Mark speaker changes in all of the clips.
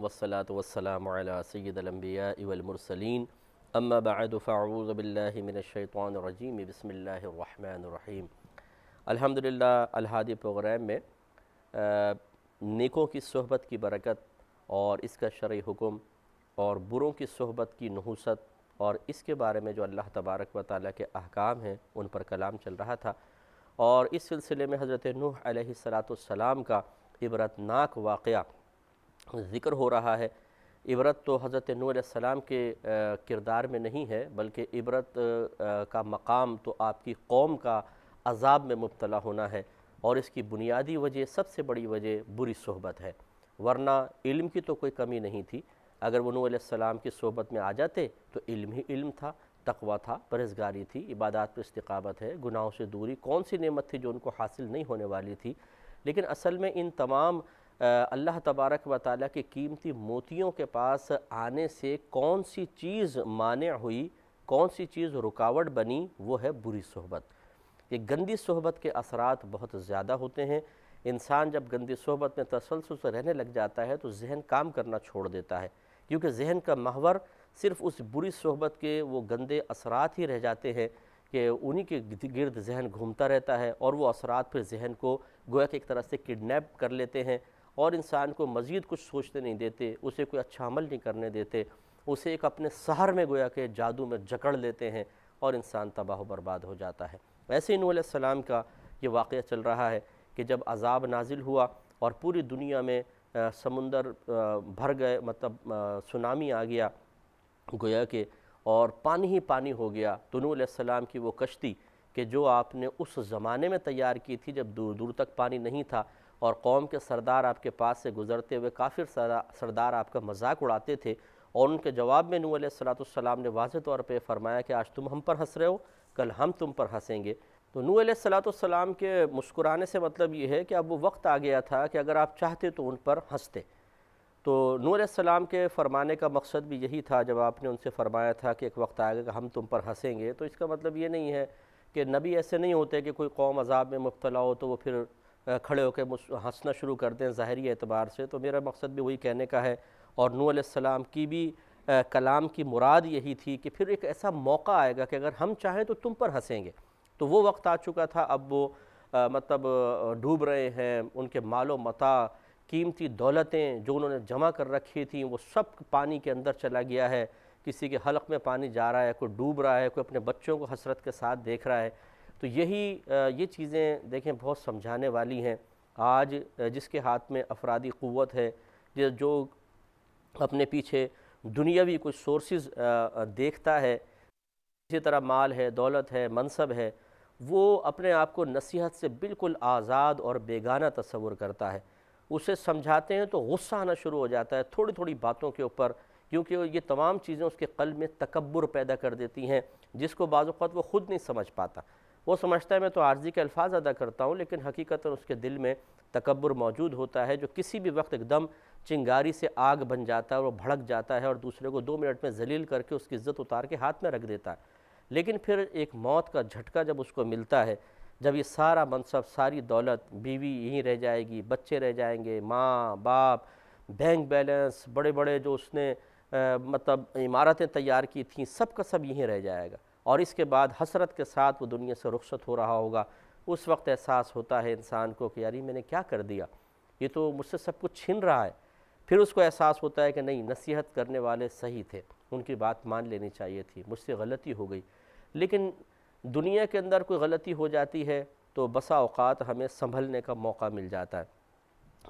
Speaker 1: والصلاة والسلام على سید الانبیاء والمرسلین اما بعد فاعوذ باللہ من الشیطان الرجیم بسم اللہ الرحمن الرحیم۔ الحمدللہ الہادی پروگرام میں نیکوں کی صحبت کی برکت اور اس کا شرعی حکم اور بروں کی صحبت کی نحوست اور اس کے بارے میں جو اللہ تبارک و تعالیٰ کے احکام ہیں ان پر کلام چل رہا تھا، اور اس سلسلے میں حضرت نوح علیہ السلام کا عبرتناک واقعہ ذکر ہو رہا ہے۔ عبرت تو حضرت نوح علیہ السلام کے کردار میں نہیں ہے، بلکہ عبرت کا مقام تو آپ کی قوم کا عذاب میں مبتلا ہونا ہے، اور اس کی بنیادی وجہ، سب سے بڑی وجہ بری صحبت ہے، ورنہ علم کی تو کوئی کمی نہیں تھی۔ اگر وہ نوح علیہ السلام کی صحبت میں آ جاتے تو علم ہی علم تھا، تقویٰ تھا، پرہیزگاری تھی، عبادات پر استقامت ہے، گناہوں سے دوری، کون سی نعمت تھی جو ان کو حاصل نہیں ہونے والی تھی۔ لیکن اصل میں ان تمام اللہ تبارک و تعالیٰ کے قیمتی موتیوں کے پاس آنے سے کون سی چیز مانع ہوئی، کون سی چیز رکاوٹ بنی، وہ ہے بری صحبت۔ یہ گندی صحبت کے اثرات بہت زیادہ ہوتے ہیں۔ انسان جب گندی صحبت میں تسلسل سے رہنے لگ جاتا ہے تو ذہن کام کرنا چھوڑ دیتا ہے، کیونکہ ذہن کا محور صرف اس بری صحبت کے وہ گندے اثرات ہی رہ جاتے ہیں کہ انہی کے گرد ذہن گھومتا رہتا ہے، اور وہ اثرات پھر ذہن کو گویا کہ ایک طرح سے کڈنیپ کر لیتے ہیں، اور انسان کو مزید کچھ سوچنے نہیں دیتے، اسے کوئی اچھا عمل نہیں کرنے دیتے، اسے ایک اپنے سحر میں گویا کہ جادو میں جکڑ لیتے ہیں، اور انسان تباہ و برباد ہو جاتا ہے۔ ایسے ہی نوح علیہ السلام کا یہ واقعہ چل رہا ہے کہ جب عذاب نازل ہوا اور پوری دنیا میں سمندر بھر گئے، مطلب سونامی آ گیا گویا کہ، اور پانی ہی پانی ہو گیا، تو نوح علیہ السلام کی وہ کشتی کہ جو آپ نے اس زمانے میں تیار کی تھی جب دور دور تک پانی نہیں تھا، اور قوم کے سردار آپ کے پاس سے گزرتے ہوئے کافر سردار آپ کا مذاق اڑاتے تھے، اور ان کے جواب میں نوح علیہ السلام نے واضح طور پہ فرمایا کہ آج تم ہم پر ہنس رہے ہو، کل ہم تم پر ہنسیں گے۔ تو نوح علیہ السلام کے مسکرانے سے مطلب یہ ہے کہ اب وہ وقت آ گیا تھا کہ اگر آپ چاہتے تو ان پر ہنستے۔ تو نوح علیہ السلام کے فرمانے کا مقصد بھی یہی تھا، جب آپ نے ان سے فرمایا تھا کہ ایک وقت آئے گا کہ ہم تم پر ہنسیں گے، تو اس کا مطلب یہ نہیں ہے کہ نبی ایسے نہیں ہوتے کہ کوئی قوم عذاب میں مبتلا ہو تو وہ پھر کھڑے ہو کے ہنسنا شروع کر دیں ظاہری اعتبار سے۔ تو میرا مقصد بھی وہی کہنے کا ہے، اور نوح علیہ السلام کی بھی کلام کی مراد یہی تھی کہ پھر ایک ایسا موقع آئے گا کہ اگر ہم چاہیں تو تم پر ہنسیں گے۔ تو وہ وقت آ چکا تھا، اب وہ مطلب ڈوب رہے ہیں، ان کے مال و متاع، قیمتی دولتیں جو انہوں نے جمع کر رکھی تھیں وہ سب پانی کے اندر چلا گیا ہے، کسی کے حلق میں پانی جا رہا ہے، کوئی ڈوب رہا ہے، کوئی اپنے بچوں کو حسرت کے ساتھ دیکھ رہا ہے۔ تو یہ چیزیں دیکھیں بہت سمجھانے والی ہیں۔ آج جس کے ہاتھ میں افرادی قوت ہے، جو اپنے پیچھے دنیاوی کچھ سورسز دیکھتا ہے، اسی طرح مال ہے، دولت ہے، منصب ہے، وہ اپنے آپ کو نصیحت سے بالکل آزاد اور بیگانہ تصور کرتا ہے۔ اسے سمجھاتے ہیں تو غصہ آنا شروع ہو جاتا ہے تھوڑی تھوڑی باتوں کے اوپر، کیونکہ یہ تمام چیزیں اس کے قلب میں تکبر پیدا کر دیتی ہیں، جس کو بعض اوقات وہ خود نہیں سمجھ پاتا۔ وہ سمجھتا ہے میں تو عارضی کے الفاظ ادا کرتا ہوں، لیکن حقیقتاً اس کے دل میں تکبر موجود ہوتا ہے، جو کسی بھی وقت ایک دم چنگاری سے آگ بن جاتا ہے، اور وہ بھڑک جاتا ہے اور دوسرے کو 2 منٹ میں ذلیل کر کے اس کی عزت اتار کے ہاتھ میں رکھ دیتا ہے۔ لیکن پھر ایک موت کا جھٹکا جب اس کو ملتا ہے، جب یہ سارا منصب، ساری دولت، بیوی یہیں رہ جائے گی، بچے رہ جائیں گے، ماں باپ، بینک بیلنس، بڑے بڑے جو اس نے مطلب عمارتیں تیار کی تھیں، سب کا سب یہیں رہ جائے گا، اور اس کے بعد حسرت کے ساتھ وہ دنیا سے رخصت ہو رہا ہوگا۔ اس وقت احساس ہوتا ہے انسان کو کہ یاری میں نے کیا کر دیا، یہ تو مجھ سے سب کچھ چھن رہا ہے۔ پھر اس کو احساس ہوتا ہے کہ نہیں، نصیحت کرنے والے صحیح تھے، ان کی بات مان لینی چاہیے تھی، مجھ سے غلطی ہو گئی۔ لیکن دنیا کے اندر کوئی غلطی ہو جاتی ہے تو بسا اوقات ہمیں سنبھلنے کا موقع مل جاتا ہے،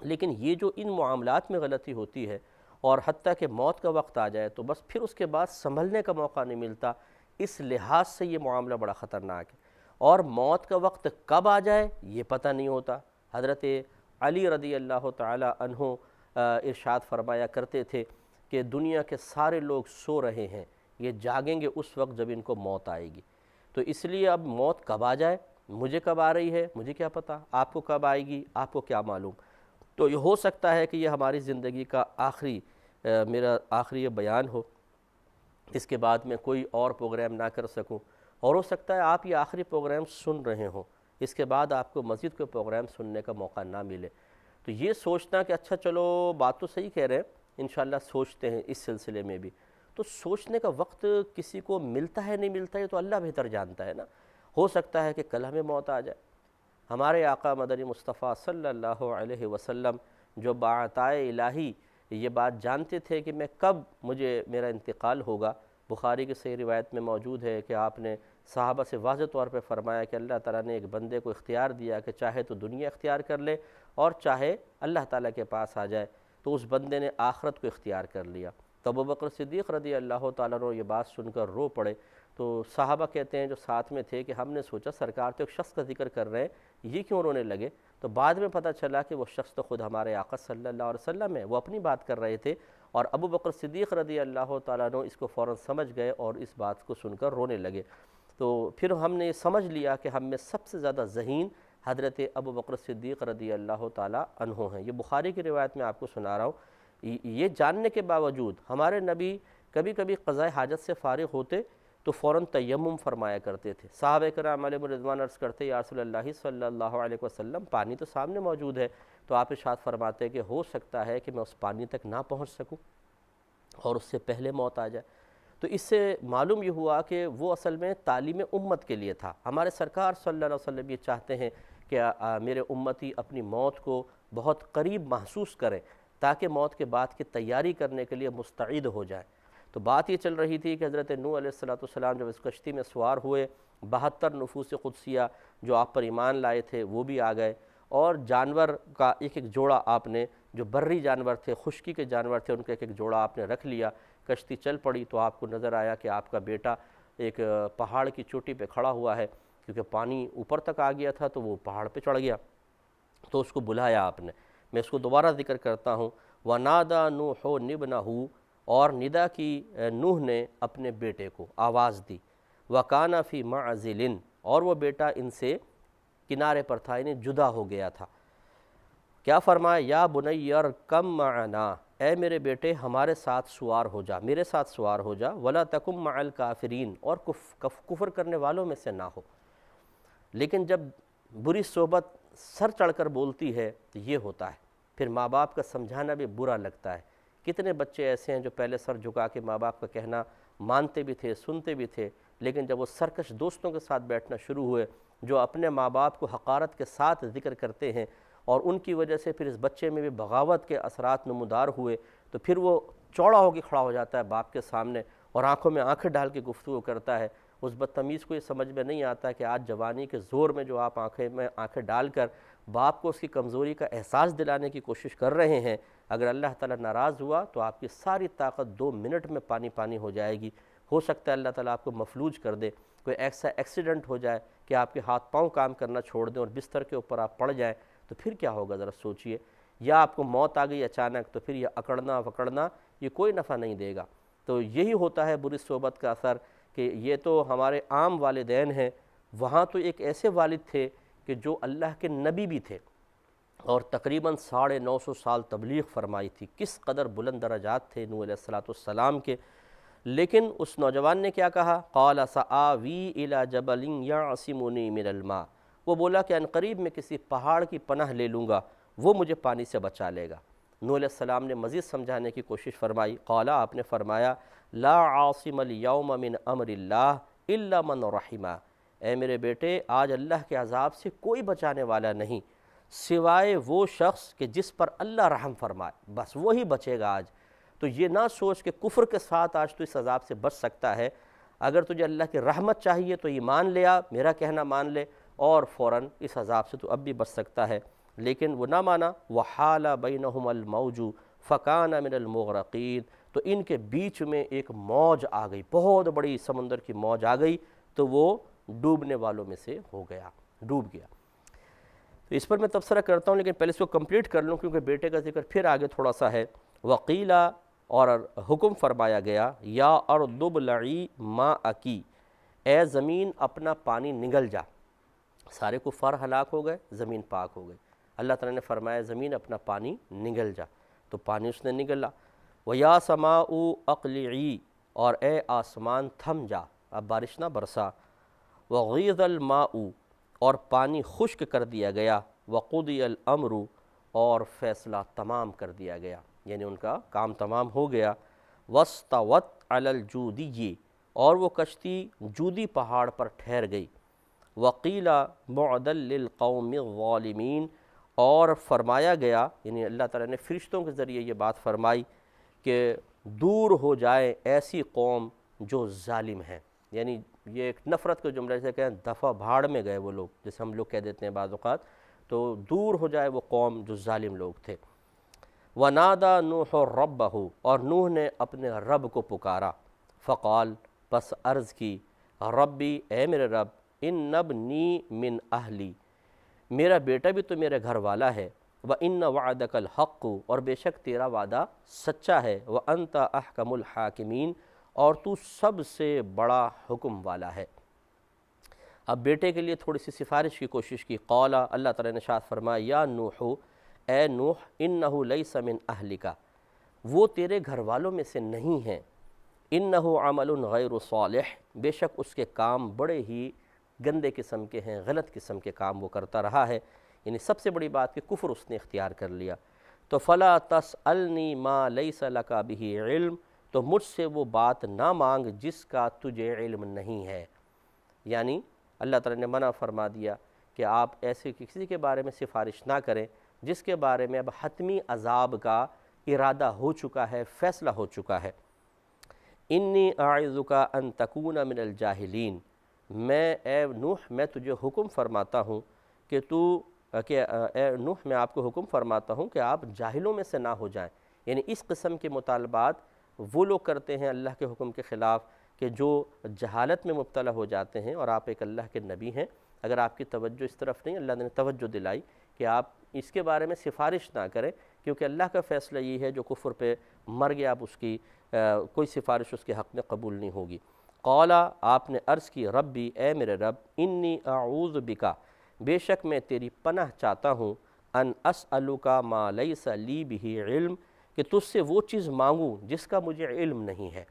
Speaker 1: لیکن یہ جو ان معاملات میں غلطی ہوتی ہے، اور حتیٰ کہ موت کا وقت آ جائے تو بس پھر اس کے بعد سنبھلنے کا موقع نہیں ملتا، اس لحاظ سے یہ معاملہ بڑا خطرناک ہے۔ اور موت کا وقت کب آ جائے یہ پتہ نہیں ہوتا۔ حضرت علی رضی اللہ تعالی عنہ ارشاد فرمایا کرتے تھے کہ دنیا کے سارے لوگ سو رہے ہیں، یہ جاگیں گے اس وقت جب ان کو موت آئے گی۔ تو اس لیے اب موت کب آ جائے، مجھے کب آ رہی ہے مجھے کیا پتہ، آپ کو کب آئے گی آپ کو کیا معلوم۔ تو یہ ہو سکتا ہے کہ یہ ہماری زندگی کا میرا آخری یہ بیان ہو، اس کے بعد میں کوئی اور پروگرام نہ کر سکوں، اور ہو سکتا ہے آپ یہ آخری پروگرام سن رہے ہوں، اس کے بعد آپ کو مزید کوئی پروگرام سننے کا موقع نہ ملے۔ تو یہ سوچنا کہ اچھا چلو بات تو صحیح کہہ رہے ہیں، انشاءاللہ سوچتے ہیں اس سلسلے میں بھی. تو سوچنے کا وقت کسی کو ملتا ہے نہیں ملتا ہے تو اللہ بہتر جانتا ہے نا. ہو سکتا ہے کہ کل ہمیں موت آ جائے. ہمارے آقا مدنی مصطفیٰ صلی اللہ علیہ وسلم جو بعطائے الہی یہ بات جانتے تھے کہ میں کب مجھے میرا انتقال ہوگا. بخاری کی صحیح روایت میں موجود ہے کہ آپ نے صحابہ سے واضح طور پہ فرمایا کہ اللہ تعالیٰ نے ایک بندے کو اختیار دیا کہ چاہے تو دنیا اختیار کر لے اور چاہے اللہ تعالیٰ کے پاس آ جائے. تو اس بندے نے آخرت کو اختیار کر لیا. تو ابو بکر صدیق رضی اللہ تعالیٰ عنہ یہ بات سن کر رو پڑے. تو صحابہ کہتے ہیں جو ساتھ میں تھے کہ ہم نے سوچا سرکار تو ایک شخص کا ذکر کر رہے ہیں, یہ کیوں رونے لگے؟ تو بعد میں پتہ چلا کہ وہ شخص تو خود ہمارے آقا صلی اللہ علیہ وسلم ہے, وہ اپنی بات کر رہے تھے. اور ابو بکر صدیق رضی اللہ تعالیٰ عنہ اس کو فوراً سمجھ گئے اور اس بات کو سن کر رونے لگے. تو پھر ہم نے یہ سمجھ لیا کہ ہم میں سب سے زیادہ ذہین حضرت ابو بکر صدیق رضی اللہ تعالیٰ عنہ ہیں. یہ بخاری کی روایت میں آپ کو سنا رہا ہوں. یہ جاننے کے باوجود ہمارے نبی کبھی کبھی قضاء حاجت سے فارغ ہوتے تو فوراً تیمم فرمایا کرتے تھے. صحابہ کرام علیہم رضوان عرض کرتے یا رسول اللہ صلی اللہ علیہ وسلم پانی تو سامنے موجود ہے. تو آپ ارشاد فرماتے کہ ہو سکتا ہے کہ میں اس پانی تک نہ پہنچ سکوں اور اس سے پہلے موت آ جائے. تو اس سے معلوم یہ ہوا کہ وہ اصل میں تعلیم امت کے لیے تھا. ہمارے سرکار صلی اللہ علیہ وسلم یہ چاہتے ہیں کہ میرے امتی اپنی موت کو بہت قریب محسوس کریں تاکہ موت کے بعد کی تیاری کرنے کے لیے مستعد ہو جائیں. تو بات یہ چل رہی تھی کہ حضرت نوح علیہ السلام جب اس کشتی میں سوار ہوئے 72 نفوس قدسیہ جو آپ پر ایمان لائے تھے وہ بھی آ گئے, اور جانور کا ایک ایک جوڑا آپ نے, جو بری جانور تھے خشکی کے جانور تھے ان کا ایک ایک جوڑا آپ نے رکھ لیا. کشتی چل پڑی تو آپ کو نظر آیا کہ آپ کا بیٹا ایک پہاڑ کی چوٹی پہ کھڑا ہوا ہے, کیونکہ پانی اوپر تک آ گیا تھا تو وہ پہاڑ پہ چڑھ گیا. تو اس کو بلایا آپ نے. میں اس کو دوبارہ ذکر کرتا ہوں. وَنَادَى نُوحٌ ابْنَهُ, اور ندا کی نوح نے اپنے بیٹے کو آواز دی. وَكَانَ فِي مَعْزِلٍ, اور وہ بیٹا ان سے کنارے پر تھا, انہیں جدا ہو گیا تھا. کیا فرمایا؟ یا بنی ارکب معنا, اے میرے بیٹے ہمارے ساتھ سوار ہو جا, میرے ساتھ سوار ہو جا. وَلَا تَكُن مَعَ الْكَافِرِينَ, اور کفر کرنے والوں میں سے نہ ہو. لیکن جب بری صحبت سر چڑھ کر بولتی ہے تو یہ ہوتا ہے, پھر ماں باپ کا سمجھانا بھی برا لگتا ہے. کتنے بچے ایسے ہیں جو پہلے سر جھکا کے ماں باپ کا کہنا مانتے بھی تھے, سنتے بھی تھے, لیکن جب وہ سرکش دوستوں کے ساتھ بیٹھنا شروع ہوئے جو اپنے ماں باپ کو حقارت کے ساتھ ذکر کرتے ہیں اور ان کی وجہ سے پھر اس بچے میں بھی بغاوت کے اثرات نمودار ہوئے, تو پھر وہ چوڑا ہو کے کھڑا ہو جاتا ہے باپ کے سامنے اور آنکھوں میں آنکھیں ڈال کے گفتگو کرتا ہے. اس بدتمیز کو یہ سمجھ میں نہیں آتا کہ آج جوانی کے زور میں جو آپ آنکھیں میں آنکھیں ڈال کر باپ کو اس کی کمزوری کا احساس دلانے کی کوشش کر رہے ہیں, اگر اللہ تعالیٰ ناراض ہوا تو آپ کی ساری طاقت 2 منٹ میں پانی پانی ہو جائے گی. ہو سکتا ہے اللہ تعالیٰ آپ کو مفلوج کر دے, کوئی ایسا ایکسیڈنٹ ہو جائے کہ آپ کے ہاتھ پاؤں کام کرنا چھوڑ دیں اور بستر کے اوپر آپ پڑ جائیں, تو پھر کیا ہوگا ذرا سوچئے. یا آپ کو موت آ گئی اچانک تو پھر یہ اکڑنا وکڑنا یہ کوئی نفع نہیں دے گا. تو یہی ہوتا ہے بری صحبت کا اثر, کہ یہ تو ہمارے عام والدین ہیں, وہاں تو ایک ایسے والد تھے کہ جو اللہ کے نبی بھی تھے اور تقریباً 950 سال تبلیغ فرمائی تھی. کس قدر بلند درجات تھے نوح علیہ السلام کے. لیکن اس نوجوان نے کیا کہا؟ قال سآوی الی جبل یعصمنی من الماء, وہ بولا کہ عنقریب میں کسی پہاڑ کی پناہ لے لوں گا, وہ مجھے پانی سے بچا لے گا. نوح علیہ السلام نے مزید سمجھانے کی کوشش فرمائی. قال, آپ نے فرمایا لا عاصم اليوم من امر اللہ الا من رحمہ, اے میرے بیٹے آج اللہ کے عذاب سے کوئی بچانے والا نہیں سوائے وہ شخص کہ جس پر اللہ رحم فرمائے, بس وہی بچے گا آج. تو یہ نہ سوچ کہ کفر کے ساتھ آج تو اس عذاب سے بچ سکتا ہے. اگر تجھے اللہ کی رحمت چاہیے تو ایمان لے آ, میرا کہنا مان لے, اور فوراً اس عذاب سے تو اب بھی بچ سکتا ہے. لیکن وہ نہ مانا. وحال بینہم الموج فکان من المغرقین, تو ان کے بیچ میں ایک موج آ گئی, بہت بڑی سمندر کی موج آ گئی, تو وہ ڈوبنے والوں میں سے ہو گیا, ڈوب گیا. تو اس پر میں تبصرہ کرتا ہوں, لیکن پہلے اس کو کمپلیٹ کر لوں کیونکہ بیٹے کا ذکر پھر آگے تھوڑا سا ہے. وقیلا, اور حکم فرمایا گیا, یا ارض ابلعی ماءکی, اے زمین اپنا پانی نگل جا. سارے کفار ہلاک ہو گئے, زمین پاک ہو گئی. اللہ تعالیٰ نے فرمایا زمین اپنا پانی نگل جا, تو پانی اس نے نگلا. وَيَا سَمَاءُ أَقْلِعِي, اور اے آسمان تھم جا, اب بارش نہ برسا. وَغِيضَ الْمَاءُ, اور پانی خشک کر دیا گیا. وَقُضِيَ الْأَمْرُ, اور فیصلہ تمام کر دیا گیا. یعنی ان کا کام تمام ہو گیا۔ وَاسْتَوَتْ عَلَى الْجُودِيِّ، اور وہ کشتی جودی پہاڑ پر ٹھہر گئی۔ وَقِيلَ بُعْدًا لِلْقَوْمِ الظَّالِمِينَ، اور فرمایا گیا، یعنی اللہ تعالیٰ نے فرشتوں کے ذریعے یہ بات فرمائی کہ دور ہو جائے ایسی قوم جو ظالم ہیں، یعنی یہ ایک نفرت کا جملہ، جیسے کہیں دفع بھاڑ میں گئے وہ لوگ، جیسے ہم لوگ کہہ دیتے ہیں بعض اوقات، تو دور ہو جائے وہ قوم جو ظالم لوگ تھے۔ وَنَادَى نُوحٌ رَبَّهُ، اور نوح نے اپنے رب کو پکارا، فقال، پس عرض کی، ربی، اے میرے رب، ان ابنی من اہلی، میرا بیٹا بھی تو میرے گھر والا ہے، وَإِنَّ وَعْدَكَ الْحَقُّ، اور بے شک تیرا وعدہ سچا ہے، وَأَنْتَ أَحْكَمُ الْحَاكِمِينَ، اور تو سب سے بڑا حکم والا ہے۔ اب بیٹے کے لیے تھوڑی سی سفارش کی کوشش کی۔ قال، اللہ تعالیٰ نے ارشاد فرمایا، یا نوح، اے نوح، انہ لیس من اہلک، وہ تیرے گھر والوں میں سے نہیں ہیں، انہ عمل غیر صالح، بے شک اس کے کام بڑے ہی گندے قسم کے ہیں، غلط قسم کے کام وہ کرتا رہا ہے، یعنی سب سے بڑی بات کہ کفر اس نے اختیار کر لیا۔ تو فلا تسألنی ما لیس لک بہ علم، تو مجھ سے وہ بات نہ مانگ جس کا تجھے علم نہیں ہے، یعنی اللہ تعالیٰ نے منع فرما دیا کہ آپ ایسے کسی کے بارے میں سفارش نہ کریں جس کے بارے میں اب حتمی عذاب کا ارادہ ہو چکا ہے، فیصلہ ہو چکا ہے۔ انی اعظک ان تکون من الجاہلین، اے نوح، میں تجھے حکم فرماتا ہوں کہ اے نوح، میں آپ کو حکم فرماتا ہوں کہ آپ جاہلوں میں سے نہ ہو جائیں، یعنی اس قسم کے مطالبات وہ لوگ کرتے ہیں اللہ کے حکم کے خلاف کہ جو جہالت میں مبتلا ہو جاتے ہیں، اور آپ ایک اللہ کے نبی ہیں، اگر آپ کی توجہ اس طرف نہیں، اللہ نے توجہ دلائی کہ آپ اس کے بارے میں سفارش نہ کریں، کیونکہ اللہ کا فیصلہ یہ ہے جو کفر پہ مر گیا اب اس کی کوئی سفارش اس کے حق میں قبول نہیں ہوگی۔ قال، آپ نے عرض کی، ربی، اے میرے رب، انی اعوذ بکا، بے شک میں تیری پناہ چاہتا ہوں، ان اسألک ما لیس لی بہ علم، کہ تجھ سے وہ چیز مانگوں جس کا مجھے علم نہیں ہے۔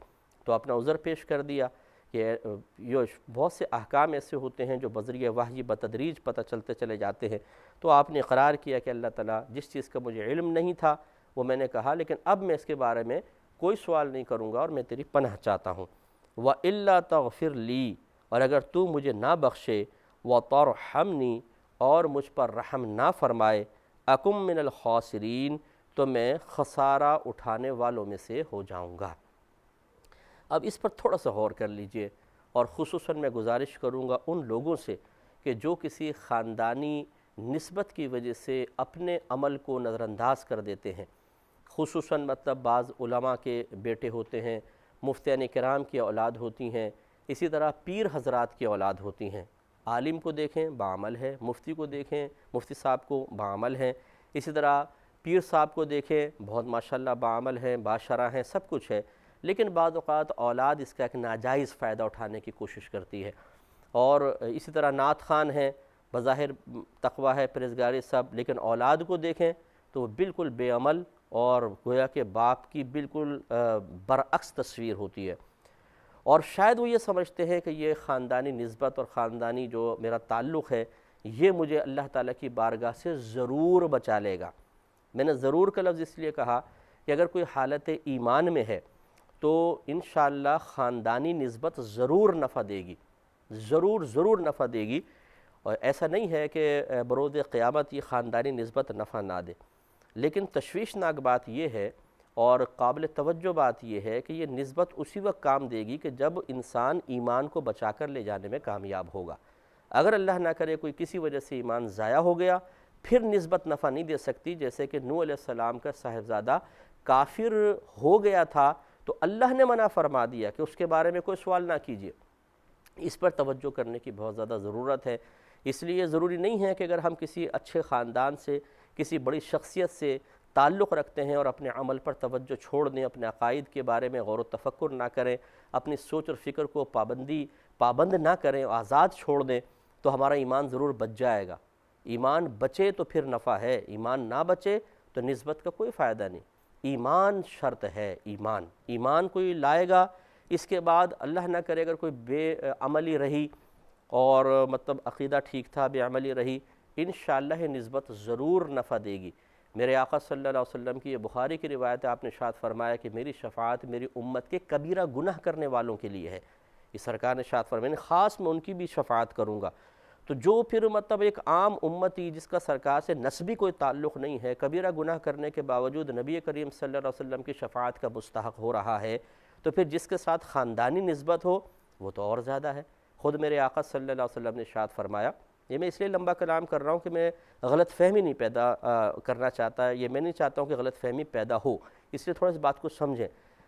Speaker 1: تو اپنا عذر پیش کر دیا کہ یہ بہت سے احکام ایسے ہوتے ہیں جو بذریعہ وحی بتدریج پتہ چلتے چلے جاتے ہیں، تو آپ نے اقرار کیا کہ اللہ تعالیٰ جس چیز کا مجھے علم نہیں تھا وہ میں نے کہا، لیکن اب میں اس کے بارے میں کوئی سوال نہیں کروں گا اور میں تیری پناہ چاہتا ہوں۔ وَإِلَّا تَغْفِرْ لِي، اور اگر تو مجھے نہ بخشے، وَتَرْحَمْنِي، اور مجھ پر رحم نہ فرمائے، أَكُمْ مِنَ الْخَاسِرِينَ، تو میں خسارہ اٹھانے والوں میں سے ہو جاؤں گا۔ اب اس پر تھوڑا سا غور کر لیجئے، اور خصوصاً میں گزارش کروں گا ان لوگوں سے کہ جو کسی خاندانی نسبت کی وجہ سے اپنے عمل کو نظر انداز کر دیتے ہیں، خصوصاً مطلب بعض علماء کے بیٹے ہوتے ہیں، مفتیان کرام کی اولاد ہوتی ہیں، اسی طرح پیر حضرات کی اولاد ہوتی ہیں۔ عالم کو دیکھیں بعمل ہے، مفتی کو دیکھیں مفتی صاحب کو بعمل ہیں، اسی طرح پیر صاحب کو دیکھیں بہت ماشاءاللہ بعمل ہیں، باشرح ہیں، سب کچھ ہے، لیکن بعض اوقات اولاد اس کا ایک ناجائز فائدہ اٹھانے کی کوشش کرتی ہے۔ اور اسی طرح نعت خوان ہیں، بظاہر تقویٰ ہے، پرہیزگاری سب، لیکن اولاد کو دیکھیں تو وہ بالکل بے عمل اور گویا کہ باپ کی بالکل برعکس تصویر ہوتی ہے، اور شاید وہ یہ سمجھتے ہیں کہ یہ خاندانی نسبت اور خاندانی جو میرا تعلق ہے یہ مجھے اللہ تعالیٰ کی بارگاہ سے ضرور بچا لے گا۔ میں نے ضرور کا لفظ اس لیے کہا کہ اگر کوئی حالت ایمان میں ہے تو انشاءاللہ خاندانی نسبت ضرور نفع دے گی، ضرور نفع دے گی، اور ایسا نہیں ہے کہ بروز قیامت یہ خاندانی نسبت نفع نہ دے، لیکن تشویشناک بات یہ ہے اور قابل توجہ بات یہ ہے کہ یہ نسبت اسی وقت کام دے گی کہ جب انسان ایمان کو بچا کر لے جانے میں کامیاب ہوگا۔ اگر اللہ نہ کرے کوئی کسی وجہ سے ایمان ضائع ہو گیا، پھر نسبت نفع نہیں دے سکتی، جیسے کہ نوح علیہ السلام کا صاحبزادہ کافر ہو گیا تھا تو اللہ نے منع فرما دیا کہ اس کے بارے میں کوئی سوال نہ کیجیے۔ اس پر توجہ کرنے کی بہت زیادہ ضرورت ہے، اس لیے ضروری نہیں ہے کہ اگر ہم کسی اچھے خاندان سے، کسی بڑی شخصیت سے تعلق رکھتے ہیں اور اپنے عمل پر توجہ چھوڑ دیں، اپنے عقائد کے بارے میں غور و تفکر نہ کریں، اپنی سوچ اور فکر کو پابند نہ کریں، آزاد چھوڑ دیں، تو ہمارا ایمان ضرور بچ جائے گا۔ ایمان بچے تو پھر نفع ہے، ایمان نہ بچے تو نسبت کا کوئی فائدہ نہیں۔ ایمان شرط ہے، ایمان کوئی لائے گا، اس کے بعد اللہ نہ کرے اگر کوئی بے عملی رہی اور مطلب عقیدہ ٹھیک تھا، بے عملی رہی، انشاءاللہ یہ نسبت ضرور نفع دے گی۔ میرے آقا صلی اللہ علیہ وسلم کی یہ بخاری کی روایت ہے، آپ نے ارشاد فرمایا کہ میری شفاعت میری امت کے کبیرہ گناہ کرنے والوں کے لیے ہے۔ یہ سرکار نے ارشاد فرمایا خاص میں ان کی بھی شفاعت کروں گا۔ تو جو پھر مطلب ایک عام امتی جس کا سرکار سے نسبی کوئی تعلق نہیں ہے، کبیرہ گناہ کرنے کے باوجود نبی کریم صلی اللہ علیہ وسلم کی شفاعت کا مستحق ہو رہا ہے، تو پھر جس کے ساتھ خاندانی نسبت ہو وہ تو اور زیادہ ہے۔ خود میرے آقا صلی اللہ علیہ وسلم نے ارشاد فرمایا، یہ میں اس لیے لمبا کلام کر رہا ہوں کہ میں غلط فہمی نہیں پیدا کرنا چاہتا، یہ میں نہیں چاہتا ہوں کہ غلط فہمی پیدا ہو، اس لیے تھوڑا اس بات کو سمجھیں۔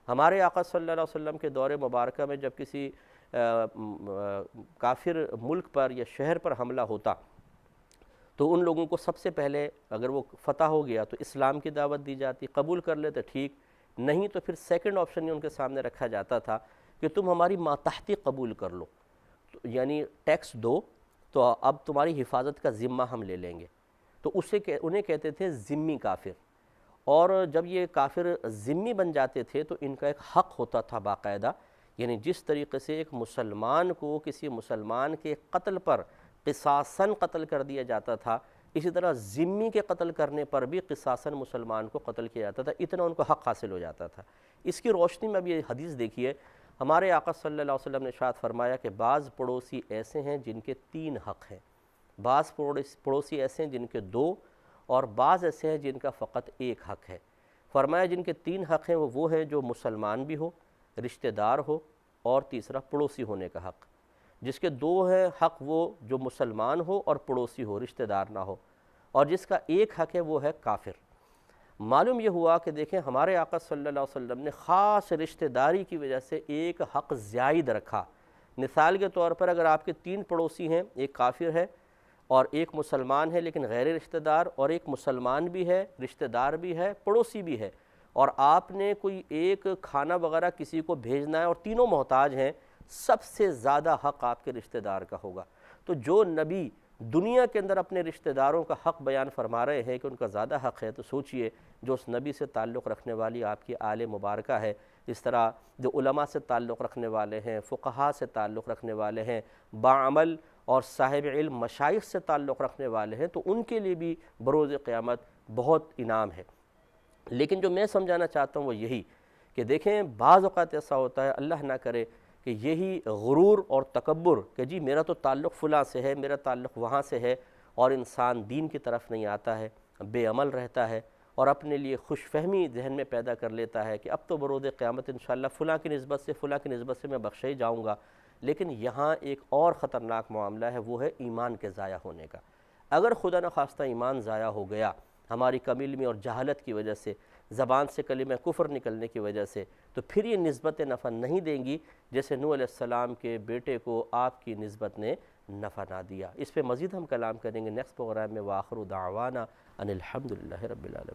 Speaker 1: ہمارے آقا صلی اللہ علیہ وسلم کے دور مبارکہ میں جب کسی کافر ملک پر یا شہر پر حملہ ہوتا تو ان لوگوں کو سب سے پہلے اگر وہ فتح ہو گیا تو اسلام کی دعوت دی جاتی، قبول کر لیتے ٹھیک، نہیں تو پھر سیکنڈ آپشن یہ ان کے سامنے رکھا جاتا تھا کہ تم ہماری ماتحتی قبول کر لو، یعنی ٹیکس دو تو اب تمہاری حفاظت کا ذمہ ہم لے لیں گے، تو انہیں کہتے تھے ذمی کافر۔ اور جب یہ کافر ذمی بن جاتے تھے تو ان کا ایک حق ہوتا تھا باقاعدہ، یعنی جس طریقے سے ایک مسلمان کو کسی مسلمان کے قتل پر قصاصاً قتل کر دیا جاتا تھا، اسی طرح ذمی کے قتل کرنے پر بھی قصاصاً مسلمان کو قتل کیا جاتا تھا، اتنا ان کو حق حاصل ہو جاتا تھا۔ اس کی روشنی میں اب یہ حدیث دیکھیے، ہمارے آقا صلی اللہ علیہ وسلم نے ارشاد فرمایا کہ بعض پڑوسی ایسے ہیں جن کے 3 حق ہیں، بعض پڑوسی ایسے ہیں جن کے 2، اور بعض ایسے ہیں جن کا فقط 1 حق ہے۔ فرمایا جن کے 3 حق ہیں وہ ہیں جو مسلمان بھی ہو، رشتہ دار ہو، اور تیسرا پڑوسی ہونے کا حق۔ جس کے 2 ہیں حق وہ جو مسلمان ہو اور پڑوسی ہو، رشتہ دار نہ ہو، اور جس کا 1 حق ہے وہ ہے کافر۔ معلوم یہ ہوا کہ دیکھیں ہمارے آقا صلی اللہ علیہ وسلم نے خاص رشتہ داری کی وجہ سے 1 حق زائد رکھا۔ مثال کے طور پر اگر آپ کے 3 پڑوسی ہیں، 1 کافر ہے اور 1 مسلمان ہے لیکن غیر رشتہ دار، اور 1 مسلمان بھی ہے، رشتہ دار بھی ہے، پڑوسی بھی ہے، اور آپ نے کوئی ایک کھانا وغیرہ کسی کو بھیجنا ہے اور تینوں محتاج ہیں، سب سے زیادہ حق آپ کے رشتہ دار کا ہوگا۔ تو جو نبی دنیا کے اندر اپنے رشتہ داروں کا حق بیان فرما رہے ہیں کہ ان کا زیادہ حق ہے، تو سوچئے جو اس نبی سے تعلق رکھنے والی آپ کی آل مبارکہ ہے، اس طرح جو علماء سے تعلق رکھنے والے ہیں، فقہاء سے تعلق رکھنے والے ہیں، باعمل اور صاحب علم مشائخ سے تعلق رکھنے والے ہیں، تو ان کے لیے بھی بروز قیامت بہت انعام ہے۔ لیکن جو میں سمجھانا چاہتا ہوں وہ یہی کہ دیکھیں بعض اوقات ایسا ہوتا ہے، اللہ نہ کرے کہ یہی غرور اور تکبر کہ جی میرا تو تعلق فلاں سے ہے، میرا تعلق وہاں سے ہے، اور انسان دین کی طرف نہیں آتا ہے، بے عمل رہتا ہے، اور اپنے لیے خوش فہمی ذہن میں پیدا کر لیتا ہے کہ اب تو بروز قیامت انشاءاللہ فلاں کی نسبت سے میں بخشے ہی جاؤں گا۔ لیکن یہاں ایک اور خطرناک معاملہ ہے، وہ ہے ایمان کے ضائع ہونے کا۔ اگر خدا نخواستہ ایمان ضائع ہو گیا ہماری کم علمی اور جہالت کی وجہ سے، زبان سے کلمہ کفر نکلنے کی وجہ سے، تو پھر یہ نسبت نفع نہیں دیں گی جیسے نوح علیہ السلام کے بیٹے کو آپ کی نسبت نے نفع نہ دیا۔ اس پہ مزید ہم کلام کریں گے نیکسٹ پروگرام میں۔ وآخر دعوانا ان الحمدللہ رب العالمین۔